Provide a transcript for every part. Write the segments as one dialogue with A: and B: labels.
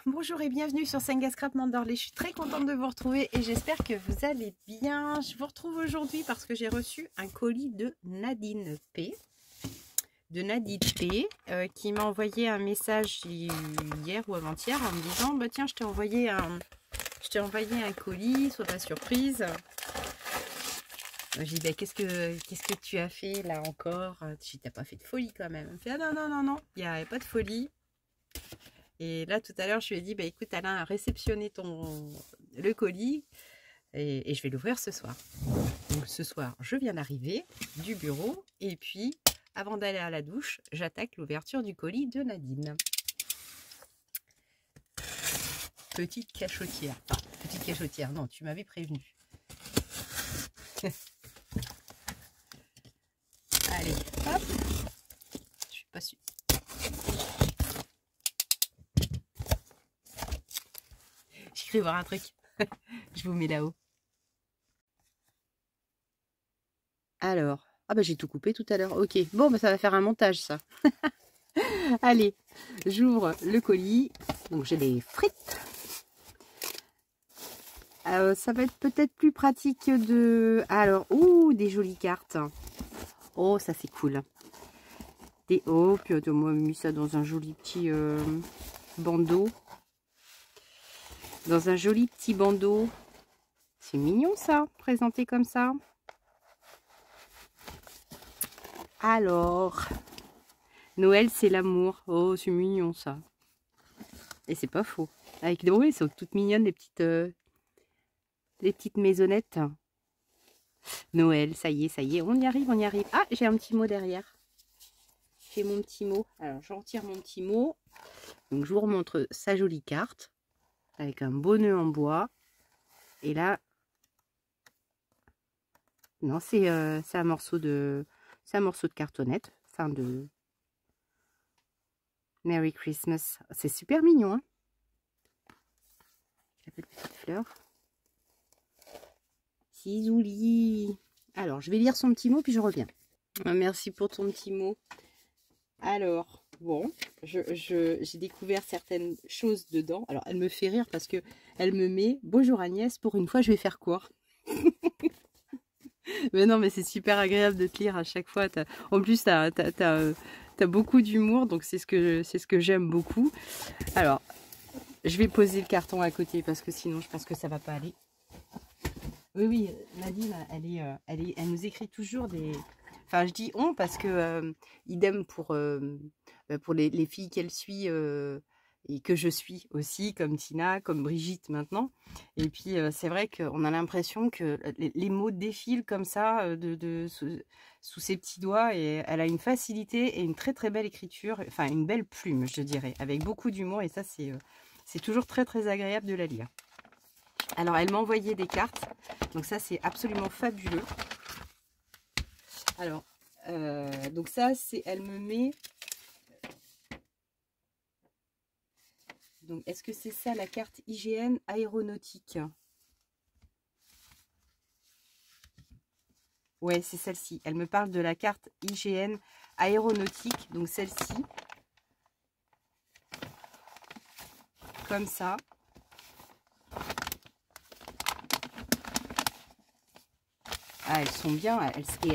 A: bonjour et bienvenue sur Senga Scrap Mandorlé. Je suis très contente de vous retrouver et j'espère que vous allez bien. Je vous retrouve aujourd'hui parce que j'ai reçu un colis de Nadine P. Qui m'a envoyé un message hier ou avant-hier en me disant bah tiens, je t'ai envoyé un colis, sois pas surprise. J'ai dit bah, qu'est-ce que tu as fait là encore? Je dis t'as pas fait de folie quand même. Elle me fait ah non, il n'y a pas de folie. Et là, tout à l'heure, je lui ai dit, bah, écoute, Alain a réceptionné le colis et je vais l'ouvrir ce soir. Donc, ce soir, je viens d'arriver du bureau et puis, avant d'aller à la douche, j'attaque l'ouverture du colis de Nadine. Petite cachotière. Enfin, petite cachotière, non, tu m'avais prévenu. Allez, hop. Je suis pas sûre. J'ai cru voir un truc. Je vous mets là-haut. Alors, ah bah j'ai tout coupé tout à l'heure. Ok, bon bah ça va faire un montage ça. Allez, j'ouvre le colis. Donc j'ai les frites. Ça va être peut-être plus pratique de... Alors, ouh, des jolies cartes. Oh, ça c'est cool. Oh, puis on m'a mis ça dans un joli petit bandeau. Dans un joli petit bandeau. C'est mignon ça, présenté comme ça. Alors, Noël c'est l'amour. Oh, c'est mignon ça. Et c'est pas faux. Avec des elles sont toutes mignonnes les petites maisonnettes. Noël, ça y est, on y arrive, on y arrive. Ah, j'ai un petit mot derrière. J'ai mon petit mot. Alors, je retire mon petit mot. Donc, je vous remontre sa jolie carte avec un beau nœud en bois. Et là, non, c'est un morceau de cartonnette. Enfin, de Merry Christmas. C'est super mignon, hein. La petite fleur. Cisouli. Alors, je vais lire son petit mot, puis je reviens. Merci pour ton petit mot. Alors, bon, j'ai découvert certaines choses dedans. Alors, elle me fait rire parce que elle me met « Bonjour Agnès, pour une fois, je vais faire court. » Mais non, mais c'est super agréable de te lire à chaque fois. En plus, t'as beaucoup d'humour, donc c'est ce que j'aime beaucoup. Alors, je vais poser le carton à côté parce que sinon, je pense que ça va pas aller. Oui, Nadine, elle nous écrit toujours des... Enfin, je dis on parce que idem pour les filles qu'elle suit et que je suis aussi, comme Tina, comme Brigitte maintenant. Et puis, c'est vrai qu'on a l'impression que les mots défilent comme ça sous ses petits doigts. Et elle a une facilité et une très très belle écriture, enfin une belle plume, je dirais, avec beaucoup d'humour. Et ça, c'est toujours très très agréable de la lire. Alors, elle m'a envoyé des cartes. Donc ça, c'est absolument fabuleux. Alors, donc ça, elle me met... Donc, est-ce que c'est ça, la carte IGN aéronautique? Ouais, c'est celle-ci. Elle me parle de la carte IGN aéronautique. Donc, celle-ci. Comme ça. Ah, elles sont bien.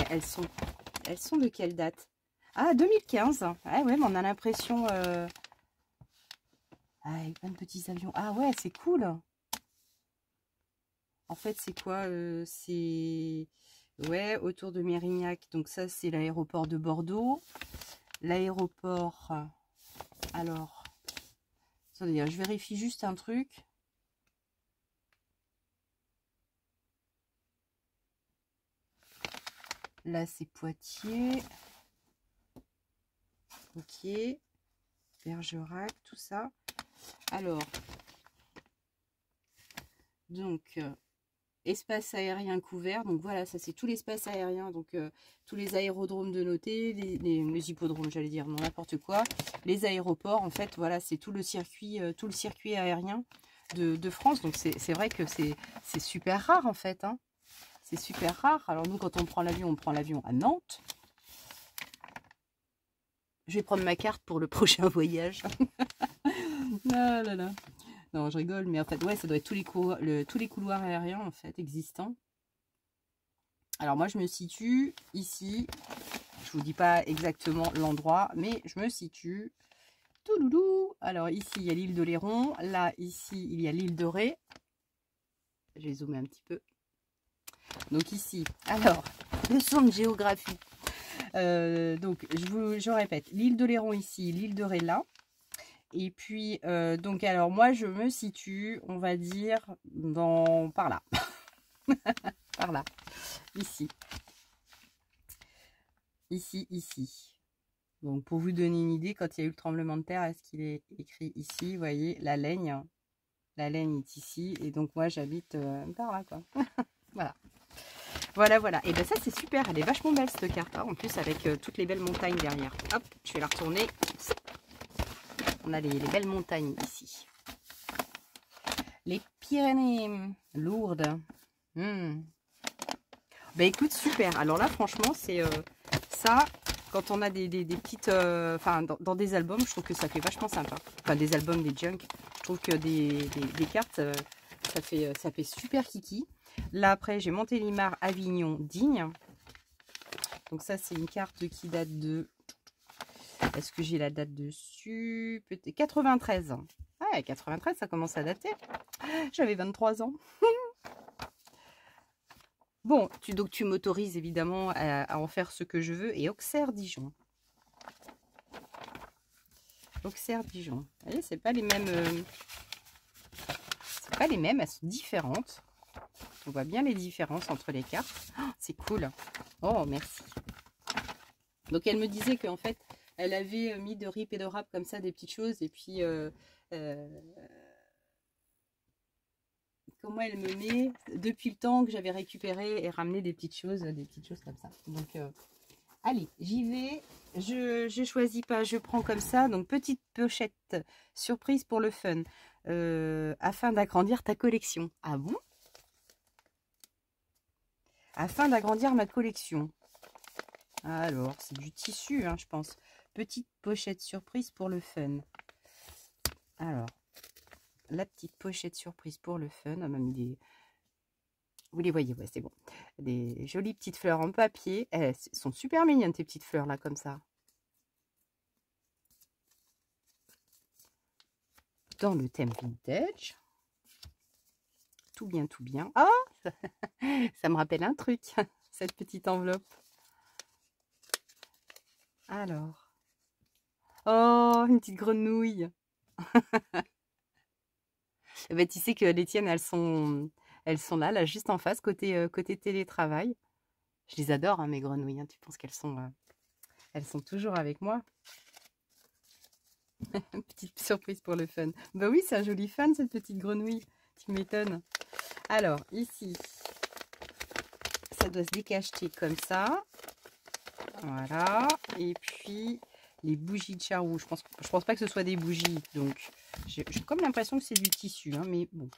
A: Elles sont de quelle date? Ah, 2015. Ah ouais, mais on a l'impression... Ah, avec plein de petits avions. Ah ouais, c'est cool. En fait, c'est quoi? C'est... Ouais, autour de Mérignac. Donc ça, c'est l'aéroport de Bordeaux. L'aéroport... Alors... Attendez, je vérifie juste un truc. Là, c'est Poitiers. Ok. Bergerac, tout ça. Alors, donc, espace aérien couvert. Donc, voilà, ça, c'est tout l'espace aérien. Donc, tous les aérodromes de noter, les hippodromes, j'allais dire, non, n'importe quoi. Les aéroports, en fait, voilà, c'est tout le circuit aérien de France. Donc, c'est vrai que c'est super rare, en fait, hein. C'est super rare. Alors nous, quand on prend l'avion à Nantes. Je vais prendre ma carte pour le prochain voyage. Ah là là. Non, je rigole, mais en fait, ouais, ça doit être tous les couloirs aériens, en fait, existants. Alors, moi, je me situe ici. Je vous dis pas exactement l'endroit, mais je me situe. Touloulou. Alors, ici, il y a l'île d'Oléron. Là, ici, il y a l'île de Ré. Je vais zoomer un petit peu. Donc, ici, alors, leçon de géographie. Donc, je répète, l'île d'Oléron ici, l'île de Ré là. Et puis, donc, alors, moi, je me situe, on va dire, par là. Par là. Ici. Ici, ici. Donc, pour vous donner une idée, quand il y a eu le tremblement de terre, est-ce qu'il est écrit ici? Vous voyez, la Laigne. La Laigne est ici. Et donc, moi, j'habite par là, quoi. Voilà. Voilà, voilà. Et bien, ça, c'est super. Elle est vachement belle, cette carte. En plus, avec toutes les belles montagnes derrière. Hop, je vais la retourner. On a les belles montagnes ici. Les Pyrénées. Lourdes. Ben, écoute, super. Alors là, franchement, c'est ça... Quand on a des petites... Enfin, dans des albums, je trouve que ça fait vachement sympa. Enfin, des albums, des junk. Je trouve que des cartes, ça fait super kiki. Là, après, j'ai Montélimar, Avignon, Digne. Donc ça, c'est une carte qui date de... Est-ce que j'ai la date dessus? Peut-être 93. Ah, 93, ça commence à dater. J'avais 23 ans. Bon, donc tu m'autorises évidemment à en faire ce que je veux. Et Auxerre-Dijon. Auxerre-Dijon. Vous voyez, c'est pas les mêmes... c'est pas les mêmes, elles sont différentes. On voit bien les différences entre les cartes. Oh, c'est cool. Oh, merci. Donc, elle me disait qu'en fait, elle avait mis de rip et de rap comme ça, des petites choses. Et puis, comment elle me met, depuis le temps que j'avais récupéré et ramené des petites choses comme ça. Donc, allez, j'y vais. Je choisis pas, je prends comme ça. Donc, petite pochette surprise pour le fun. Afin d'agrandir ta collection. Ah bon? Afin d'agrandir ma collection. Alors, c'est du tissu, hein, je pense. Petite pochette surprise pour le fun. Alors, la petite pochette surprise pour le fun. On m'a mis des... Vous les voyez, ouais, c'est bon. Des jolies petites fleurs en papier. Elles sont super mignonnes, ces petites fleurs là, comme ça. Dans le thème vintage. Tout bien, tout bien. Ah, ça me rappelle un truc, cette petite enveloppe. Alors. Oh, une petite grenouille. Eh ben, tu sais que les tiennes, elles sont là, juste en face, côté télétravail. Je les adore, hein, mes grenouilles. Hein. Tu penses qu'elles sont toujours avec moi? Petite surprise pour le fun. Bah oui, c'est un joli fan, cette petite grenouille. Tu m'étonnes. Alors, ici, ça doit se décacheter comme ça. Voilà. Et puis, les bougies de charroux. Je pense pas que ce soit des bougies. Donc, j'ai comme l'impression que c'est du tissu. Hein, mais bon,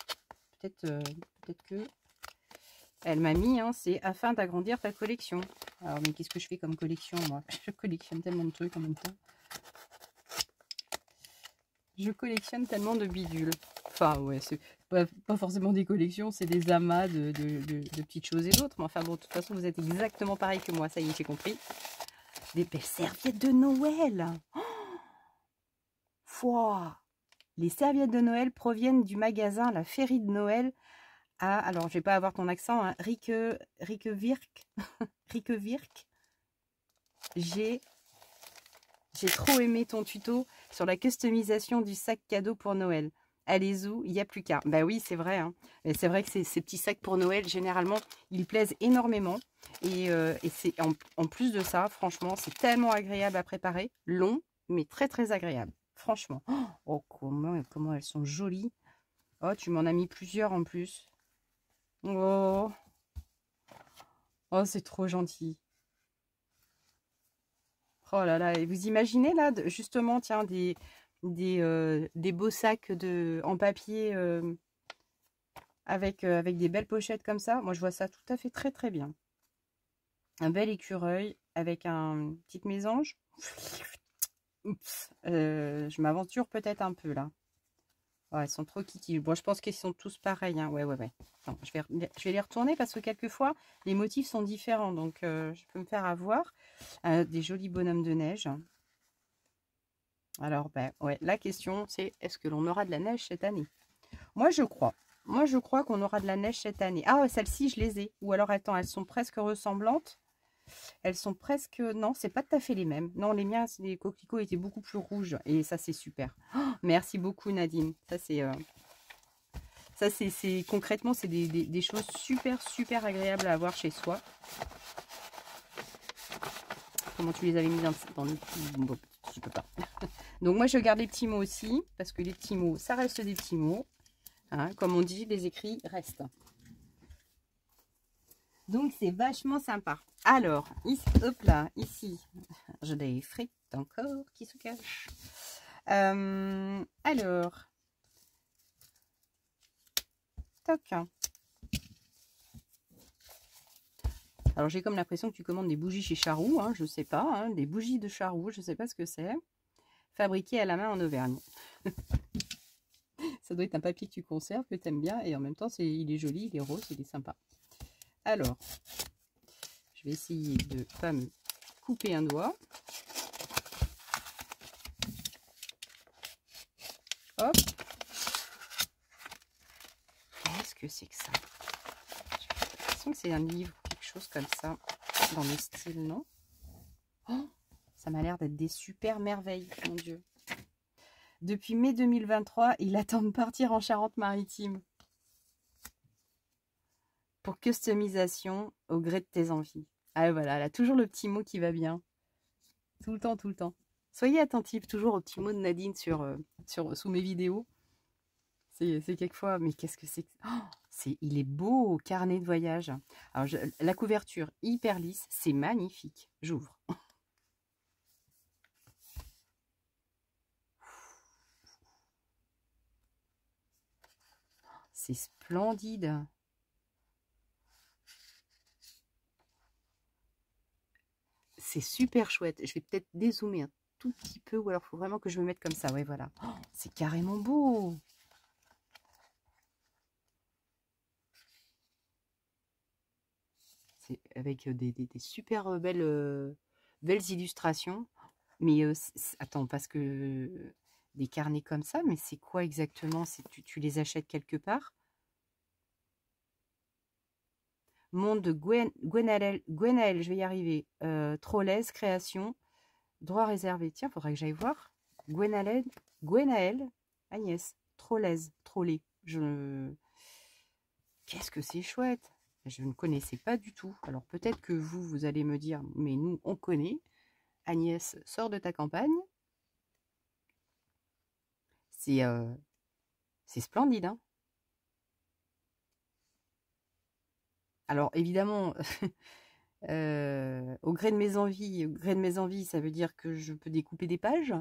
A: peut-être que... Elle m'a mis, hein, c'est afin d'agrandir ta collection. Alors, mais qu'est-ce que je fais comme collection, moi? Je collectionne tellement de trucs en même temps. Je collectionne tellement de bidules. Enfin, ouais, c'est pas forcément des collections, c'est des amas de petites choses et d'autres. Mais enfin, bon, de toute façon, vous êtes exactement pareil que moi. Ça y est, j'ai compris. Des belles serviettes de Noël. Oh, Fouah. Les serviettes de Noël proviennent du magasin La Féerie de Noël. Ah, alors, je vais pas avoir ton accent, hein. Riekevirk. Riekevirk. J'ai trop aimé ton tuto sur la customisation du sac cadeau pour Noël. Allez où, il n'y a plus qu'à. Bah oui, c'est vrai. Hein. C'est vrai que ces petits sacs pour Noël, généralement, ils plaisent énormément. Et c'est en plus de ça, franchement, c'est tellement agréable à préparer. Long, mais très très agréable. Franchement. Oh, comment elles sont jolies. Oh, tu m'en as mis plusieurs en plus. Oh, oh, c'est trop gentil. Oh là là, et vous imaginez là, justement, tiens, des beaux sacs en papier avec des belles pochettes comme ça. Moi, je vois ça tout à fait très très bien. Un bel écureuil avec une petite mésange. Oups, je m'aventure peut-être un peu là. Oh, elles sont trop kiki. Bon, je pense qu'ils sont tous pareils. Hein. Ouais, ouais, ouais. Attends, je vais les retourner parce que quelquefois, les motifs sont différents. Donc, je peux me faire avoir. Des jolis bonhommes de neige. Alors, ben, ouais, la question, c'est est-ce que l'on aura de la neige cette année? Moi, je crois. Moi, je crois qu'on aura de la neige cette année. Ah, ouais, celles-ci, je les ai. Ou alors, attends, elles sont presque ressemblantes. Elles sont presque... Non, c'est pas tout à fait les mêmes. Non, les miens, les coquelicots étaient beaucoup plus rouges. Et ça, c'est super. Oh, merci beaucoup, Nadine. Ça, c'est... concrètement, c'est des choses super, super agréables à avoir chez soi. Comment tu les avais mis dans le petit... Bon, je peux pas. Donc, moi, je garde les petits mots aussi. Parce que les petits mots, ça reste des petits mots. Hein, comme on dit, les écrits restent. Donc, c'est vachement sympa. Alors, ici, hop là, ici, j'ai des frites encore qui se cachent. Alors, toc. Alors, j'ai comme l'impression que tu commandes des bougies chez Charroux, hein, je sais pas, hein, des bougies de Charroux, je sais pas ce que c'est. Fabriquées à la main en Auvergne. Ça doit être un papier que tu conserves, que tu aimes bien, et en même temps, il est joli, il est rose, il est sympa. Alors, je vais essayer de ne pas me couper un doigt. Hop. Qu'est-ce que c'est que ça? J'ai l'impression que c'est un livre, quelque chose comme ça, dans le style, non? Oh, ça m'a l'air d'être des super merveilles, mon Dieu. Depuis mai 2023, il attend de partir en Charente-Maritime. Pour customisation au gré de tes envies. Ah voilà, elle a toujours le petit mot qui va bien. Tout le temps, tout le temps. Soyez attentifs toujours au petit mot de Nadine sous mes vidéos. C'est quelquefois, mais qu'est-ce que c'est que... Oh, il est beau, carnet de voyage. Alors, la couverture hyper lisse, c'est magnifique. J'ouvre. C'est splendide. C'est super chouette. Je vais peut-être dézoomer un tout petit peu, ou alors il faut vraiment que je me mette comme ça. Ouais, voilà. Oh, c'est carrément beau. C'est avec des super belles illustrations. Mais attends, parce que des carnets comme ça, mais c'est quoi exactement? Tu les achètes quelque part? Monde de Gwenaël, je vais y arriver. Trollez, création, droit réservé. Tiens, faudrait que j'aille voir. Gwenaël, Agnès, Trollez. Qu'est-ce que c'est chouette! Je ne connaissais pas du tout. Alors peut-être que vous allez me dire, mais nous, on connaît. Agnès, sors de ta campagne. C'est splendide, hein? Alors évidemment, au gré de mes envies, ça veut dire que je peux découper des pages?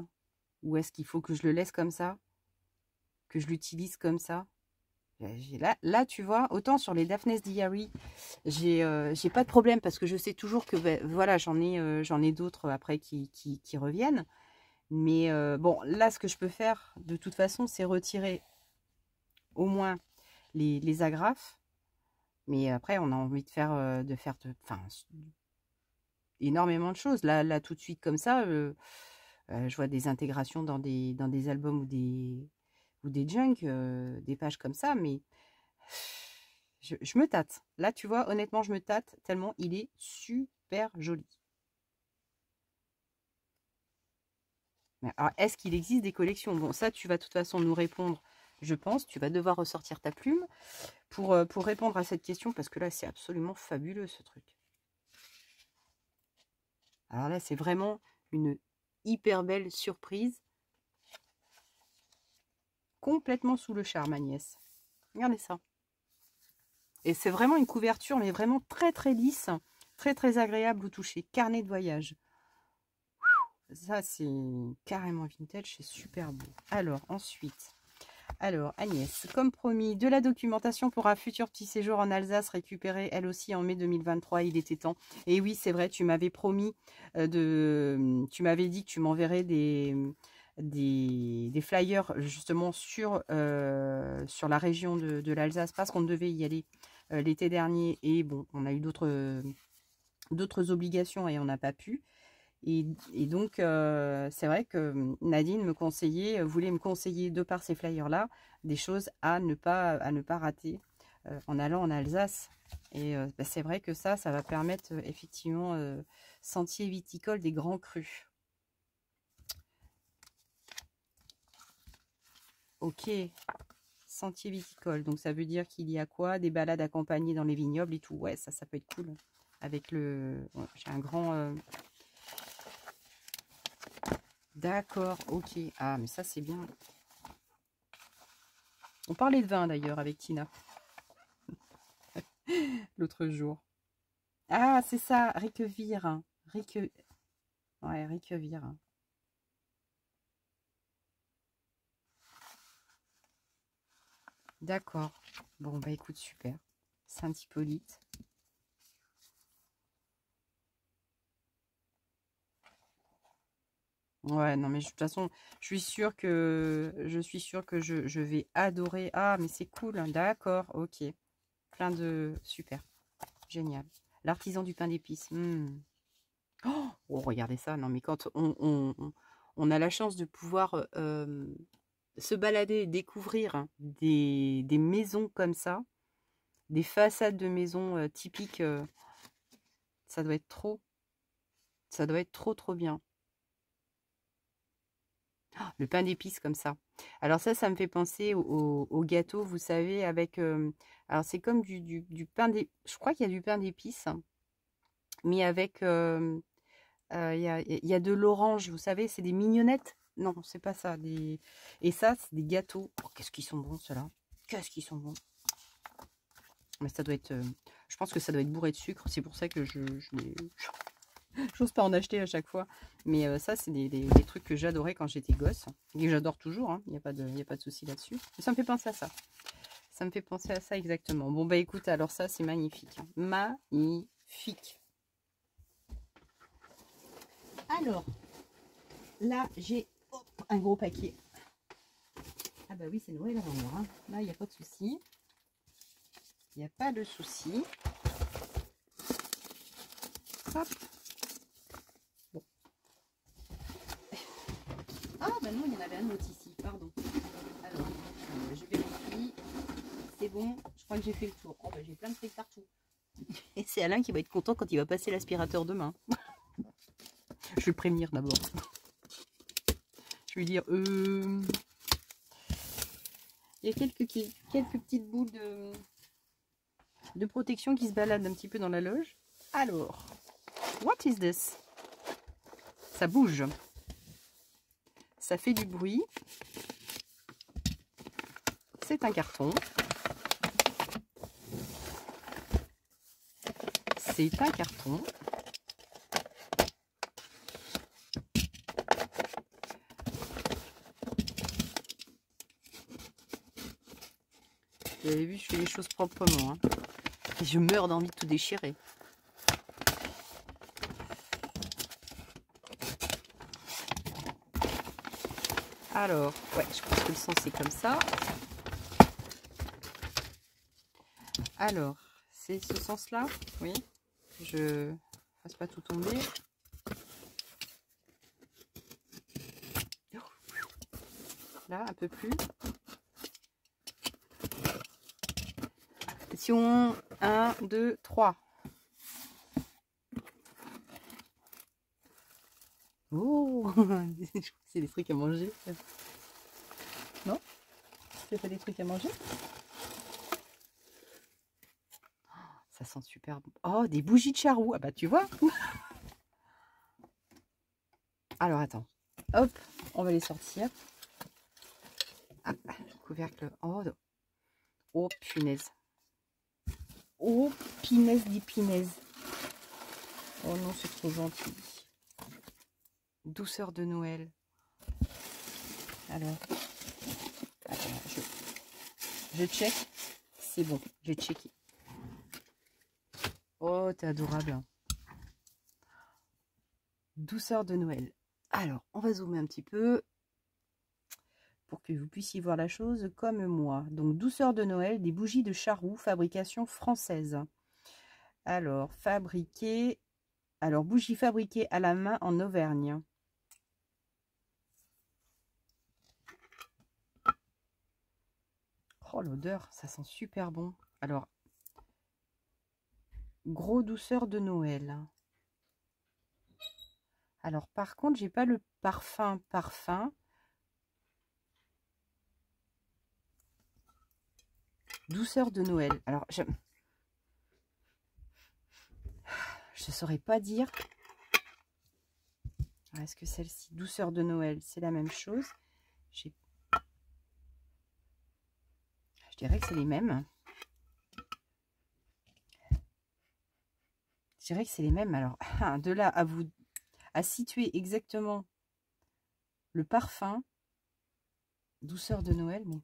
A: Ou est-ce qu'il faut que je le laisse comme ça? Que je l'utilise comme ça? Là, tu vois, autant sur les Daphne's Diary, j'ai pas de problème parce que je sais toujours que voilà, j'en ai d'autres après qui reviennent. Mais bon, là, ce que je peux faire de toute façon, c'est retirer au moins les agrafes. Mais après, on a envie de faire, énormément de choses. Là, tout de suite comme ça, je vois des intégrations dans des albums ou des junk, des pages comme ça, mais je me tâte. Là, tu vois, honnêtement, je me tâte tellement il est super joli. Alors, est-ce qu'il existe des collections? Bon, ça, tu vas de toute façon nous répondre, je pense. Tu vas devoir ressortir ta plume pour répondre à cette question, parce que là, c'est absolument fabuleux, ce truc. Alors là, c'est vraiment une hyper belle surprise. Complètement sous le charme, Agnès. Regardez ça. Et c'est vraiment une couverture, mais vraiment très très lisse, très très agréable au toucher. Carnet de voyage. Ça, c'est carrément vintage, c'est super beau. Alors, ensuite, Agnès, comme promis, de la documentation pour un futur petit séjour en Alsace récupérée, elle aussi, en mai 2023, il était temps. Et oui, c'est vrai, tu m'avais promis tu m'avais dit que tu m'enverrais des flyers justement sur la région de l'Alsace, parce qu'on devait y aller l'été dernier, et bon, on a eu d'autres obligations et on n'a pas pu. Et donc, c'est vrai que Nadine voulait me conseiller, de par ces flyers-là, des choses à ne pas rater en allant en Alsace. Et bah, c'est vrai que ça va permettre effectivement sentier viticole des Grands Crus. Ok, sentier viticole. Donc ça veut dire qu'il y a quoi? Des balades accompagnées dans les vignobles et tout. Ouais, ça peut être cool. Avec le... Ouais, j'ai un grand... D'accord, ok. Ah, mais ça, c'est bien. On parlait de vin, d'ailleurs, avec Tina. L'autre jour. Ah, c'est ça, Riquevire. Ouais, Riquevire. D'accord. Bon, bah écoute, super. Saint-Hippolyte. Ouais, non, mais de toute façon, je suis sûre que je vais adorer. Ah, mais c'est cool, hein. D'accord, ok. Plein de... Super, génial. L'artisan du pain d'épices. Oh, regardez ça. Non, mais quand on a la chance de pouvoir se balader, découvrir des maisons comme ça, des façades de maisons typiques, ça doit être trop bien. Ah, le pain d'épices comme ça. Alors ça me fait penser au gâteau, vous savez, avec... alors c'est comme du pain d'épices. Je crois qu'il y a du pain d'épices, hein, mais avec... il y a de l'orange, vous savez, c'est des mignonnettes. Non, c'est pas ça. Et ça, c'est des gâteaux. Oh, qu'est-ce qu'ils sont bons, ceux-là. Qu'est-ce qu'ils sont bons. Mais ça doit être... je pense que ça doit être bourré de sucre. C'est pour ça que j'ose pas en acheter à chaque fois. Mais ça, c'est des trucs que j'adorais quand j'étais gosse. Et que j'adore toujours. Hein. Il n'y a pas de souci là-dessus. Mais ça me fait penser à ça. Ça me fait penser à ça exactement. Bon, bah écoute, alors ça, c'est magnifique. Magnifique. Alors, là, j'ai un gros paquet. Ah bah oui, c'est Noël avant l'heure. Hein. Là, il n'y a pas de souci. Il n'y a pas de souci. Hop. Bon. Ah bah non, il y en avait un autre ici, pardon. Alors, je vérifie. C'est bon, je crois que j'ai fait le tour. Oh bah j'ai plein de trucs partout. Et c'est Alain qui va être content quand il va passer l'aspirateur demain. Je vais le prévenir d'abord. Je vais lui dire, il y a quelques petites boules de protection qui se baladent un petit peu dans la loge. Alors, what is this? Ça bouge. Ça fait du bruit. C'est un carton. C'est un carton. Vous avez vu, je fais les choses proprement. Hein. Et je meurs d'envie de tout déchirer. Alors, ouais, je pense que le sens c'est comme ça. Alors, c'est ce sens-là, oui. Je ne fasse pas tout tomber. Là, un peu plus. Attention, 1, 2, 3. Oh, c'est des trucs à manger. Non? C'est pas des trucs à manger? Ça sent super bon. Oh, des bougies de charroux. Ah bah tu vois. Alors attends. Hop, on va les sortir. Ah, couvercle. Oh, oh punaise. Oh punaise d'épinaise. Oh non, c'est trop gentil. Douceur de Noël. Alors, attends, je check. C'est bon, j'ai checké. Oh, t'es adorable. Douceur de Noël. Alors, on va zoomer un petit peu. pour que vous puissiez voir la chose comme moi. Donc, douceur de Noël, des bougies de Charroux, fabrication française. Alors, bougies fabriquées à la main en Auvergne. Oh, l'odeur, ça sent super bon. Alors, gros douceur de Noël. Alors, par contre, j'ai pas le parfum. Douceur de Noël. Alors, je ne saurais pas dire. Est-ce que celle-ci, douceur de Noël, c'est la même chose? Je dirais que c'est les mêmes. Je dirais que c'est les mêmes. Alors, de là à situer exactement le parfum, douceur de Noël, mais...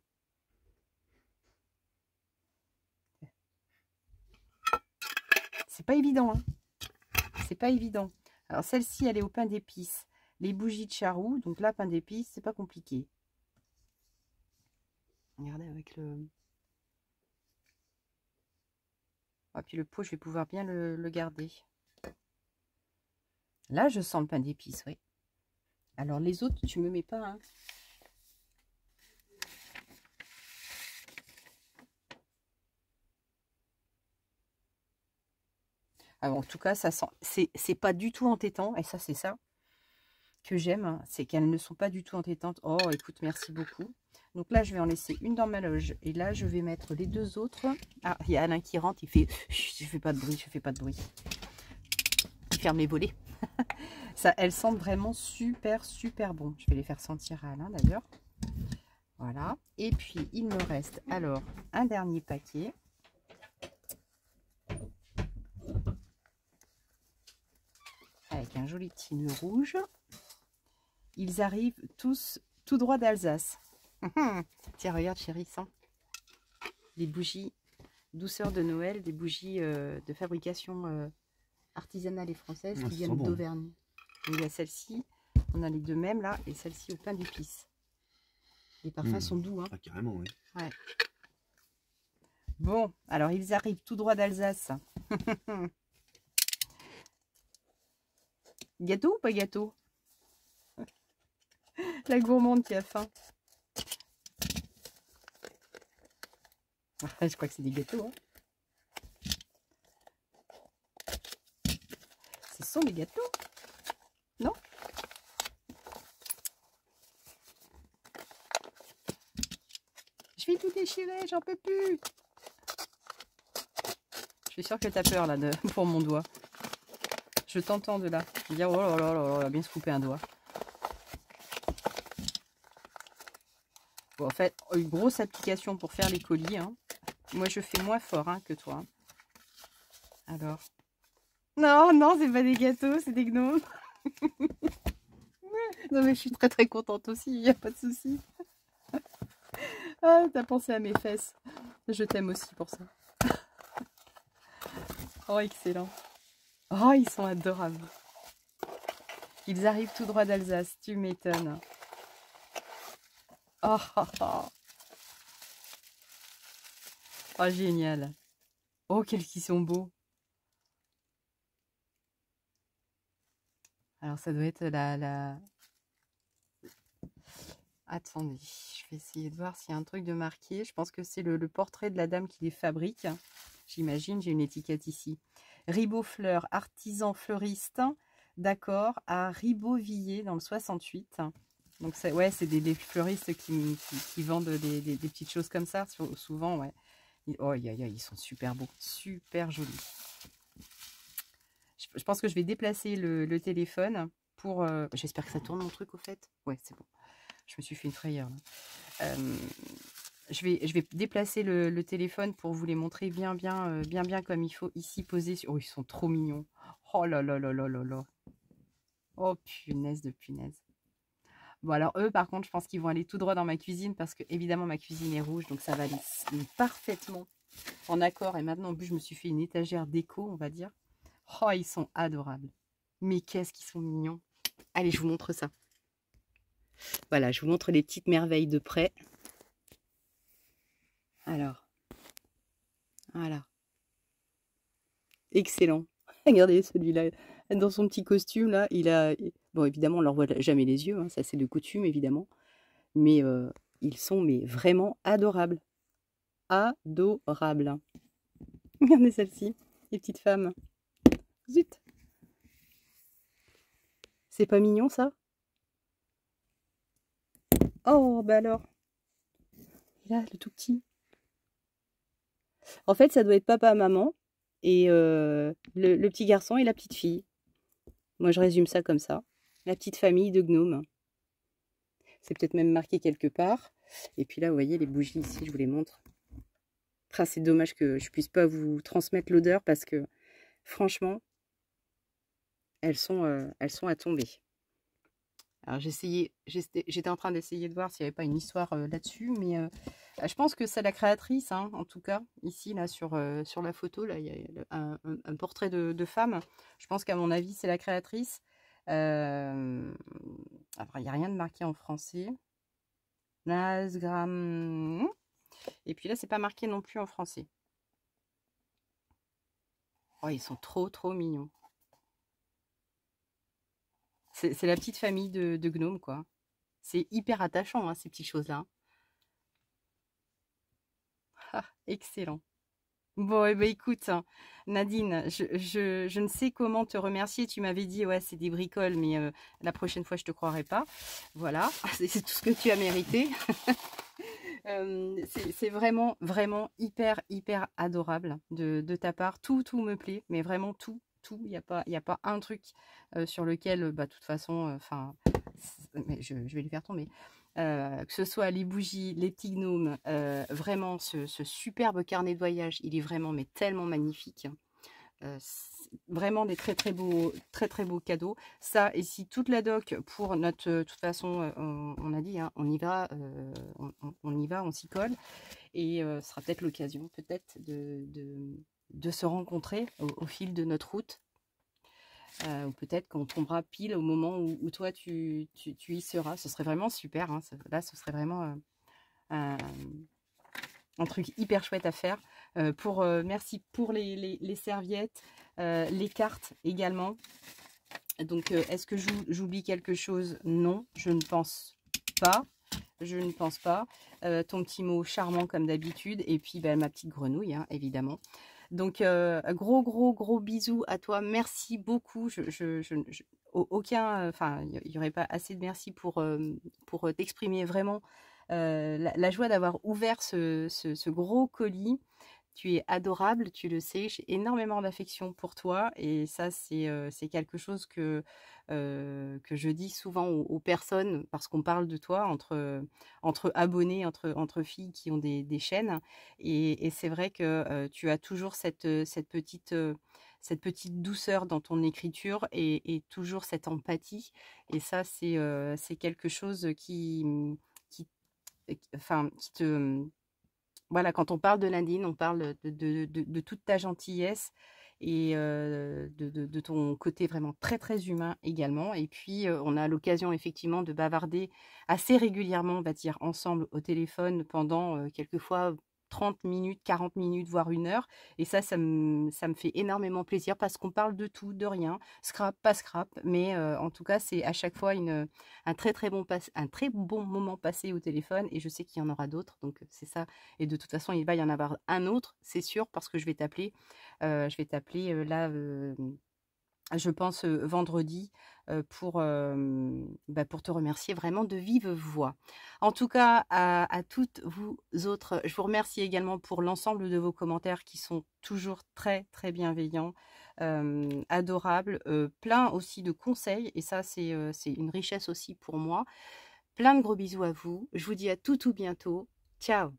A: C'est pas évident, hein. C'est pas évident. Alors, celle-ci, elle est au pain d'épices. Les bougies de Charroux. Donc là, pain d'épices, c'est pas compliqué. Regardez avec le... Ah, puis le pot, je vais pouvoir bien le garder. Là, je sens le pain d'épices, oui. Alors, les autres, tu me mets pas, hein. Alors, en tout cas, ça sent... C'est pas du tout entêtant. Et ça, c'est ça que j'aime. Hein, c'est qu'elles ne sont pas du tout entêtantes. Oh, écoute, merci beaucoup. Donc là, je vais en laisser une dans ma loge. Et là, je vais mettre les deux autres. Ah, il y a Alain qui rentre. Il fait... Je fais pas de bruit, je fais pas de bruit. Il ferme les volets. Ça, elles sentent vraiment super, super bon. Je vais les faire sentir à Alain, d'ailleurs. Voilà. Et puis, il me reste alors un dernier paquet. Avec un joli petit nœud rouge. Ils arrivent tous tout droit d'Alsace. Tiens, regarde chérie, sens. Les bougies douceur de Noël, des bougies de fabrication artisanale et française qui viennent d'Auvergne. Il y a celle-ci, on a les deux mêmes là, et celle-ci au pain d'épices. Les parfums sont doux. Hein.
B: Ah, carrément, oui.
A: Ouais. Bon, alors ils arrivent tout droit d'Alsace. Gâteau ou pas gâteau? La gourmande qui a faim. Ah, je crois que c'est des gâteaux. Hein. Ce sont des gâteaux? Non? Je vais tout déchirer, j'en peux plus. Je suis sûre que tu as peur là pour mon doigt. Je t'entends de là. Je vais dire, oh là là là là, bien se couper un doigt. Bon, en fait, une grosse application pour faire les colis. Hein. Moi, je fais moins fort hein, que toi. Alors. Non, non, c'est pas des gâteaux, c'est des gnomes. Non, mais je suis très très contente aussi, il n'y a pas de souci. Ah, t'as pensé à mes fesses. Je t'aime aussi pour ça. Oh, excellent. Oh, ils sont adorables. Ils arrivent tout droit d'Alsace, tu m'étonnes. Oh, oh, oh. Oh, génial. Oh, quels qu'ils sont beaux. Alors, ça doit être la... Attendez, je vais essayer de voir s'il y a un truc de marqué. Je pense que c'est le portrait de la dame qui les fabrique. J'imagine, j'ai une étiquette ici. Ribot Fleurs, artisan fleuriste, d'accord, à Ribeauvillé dans le 68. Donc, ouais, c'est des fleuristes qui vendent des petites choses comme ça, souvent, ouais. Oh, ils sont super beaux, super jolis. Je pense que je vais déplacer le téléphone pour... J'espère que ça tourne mon truc au fait. Ouais, c'est bon. Je me suis fait une frayeur. Je vais déplacer le téléphone pour vous les montrer bien comme il faut. Ici, posé sur... Oh, ils sont trop mignons. Oh là là là là là là. Oh, punaise de punaise. Bon, alors eux, par contre, je pense qu'ils vont aller tout droit dans ma cuisine parce que, évidemment, ma cuisine est rouge. Donc, ça va aller parfaitement en accord. Et maintenant, en plus, je me suis fait une étagère déco, on va dire. Oh, ils sont adorables. Mais qu'est-ce qu'ils sont mignons. Allez, je vous montre ça. Voilà, je vous montre les petites merveilles de près. Alors, voilà. Excellent. Regardez celui-là, dans son petit costume, là, il a... Bon, évidemment, on leur voit jamais les yeux, hein, ça c'est de coutume, évidemment. Mais ils sont mais vraiment adorables. Adorables. Regardez celle-ci, les petites femmes. Zut! C'est pas mignon, ça? Oh, bah alors. Là, le tout petit. En fait, ça doit être papa, maman, et le petit garçon et la petite fille. Moi, je résume ça comme ça. La petite famille de gnomes. C'est peut-être même marqué quelque part. Et puis là, vous voyez les bougies ici, je vous les montre. Ah, c'est dommage que je puisse pas vous transmettre l'odeur parce que franchement, elles sont à tomber. Alors j'étais en train d'essayer de voir s'il n'y avait pas une histoire là-dessus, mais je pense que c'est la créatrice, hein, en tout cas, ici, là, sur la photo, là, il y a un portrait de femme. Je pense qu'à mon avis, c'est la créatrice. Alors, il n'y a rien de marqué en français. Nasgram. Et puis là, c'est pas marqué non plus en français. Oh, ils sont trop, trop mignons. C'est la petite famille de gnomes, quoi. C'est hyper attachant, hein, ces petites choses-là. Ah, excellent. Bon, eh ben, écoute, hein, Nadine, je ne sais comment te remercier. Tu m'avais dit, ouais, c'est des bricoles, mais la prochaine fois, je te croirai pas. Voilà, c'est tout ce que tu as mérité. C'est vraiment, vraiment hyper, hyper adorable de ta part. Tout me plaît, mais vraiment tout. Il n'y a pas un truc sur lequel, bah, de toute façon, enfin, mais je vais lui faire tomber. Que ce soit les bougies, les petits gnomes, vraiment ce superbe carnet de voyage, il est vraiment mais tellement magnifique. Vraiment des très très beaux cadeaux. Ça, et si toute la doc pour notre, de toute façon, on a dit, hein, on y va, on y va, on s'y colle. Et ce sera peut-être l'occasion, peut-être de se rencontrer au fil de notre route. Ou peut-être qu'on tombera pile au moment où toi tu y seras. Ce serait vraiment super, hein. Là, ce serait vraiment un truc hyper chouette à faire. Merci pour les serviettes, les cartes également. Donc, est-ce que j'oublie quelque chose? Non, je ne pense pas. Je ne pense pas. Ton petit mot charmant comme d'habitude. Et puis, bah, ma petite grenouille, hein, évidemment. Donc, gros bisous à toi. Merci beaucoup. Enfin, il n'y aurait pas assez de merci pour t'exprimer vraiment la joie d'avoir ouvert ce gros colis. Tu es adorable, tu le sais, j'ai énormément d'affection pour toi et ça c'est quelque chose que je dis souvent aux personnes parce qu'on parle de toi entre abonnés, entre filles qui ont des chaînes et c'est vrai que tu as toujours cette petite douceur dans ton écriture et toujours cette empathie et ça c'est quelque chose qui te... Voilà, quand on parle de Nadine, on parle de toute ta gentillesse et de ton côté vraiment très très humain également. Et puis, on a l'occasion effectivement de bavarder assez régulièrement, on va dire, ensemble au téléphone pendant quelquefois 30 minutes, 40 minutes, voire 1 heure. Et ça me fait énormément plaisir parce qu'on parle de tout, de rien, scrap, pas scrap. Mais en tout cas, c'est à chaque fois un très bon moment passé au téléphone. Et je sais qu'il y en aura d'autres, donc c'est ça. Et de toute façon, il va y en avoir un autre, c'est sûr, parce que je vais t'appeler. Là, je pense vendredi pour te remercier vraiment de vive voix. En tout cas, à toutes vous autres, je vous remercie également pour l'ensemble de vos commentaires qui sont toujours très très bienveillants, adorables, plein aussi de conseils et ça c'est une richesse aussi pour moi. Plein de gros bisous à vous. Je vous dis à tout bientôt. Ciao.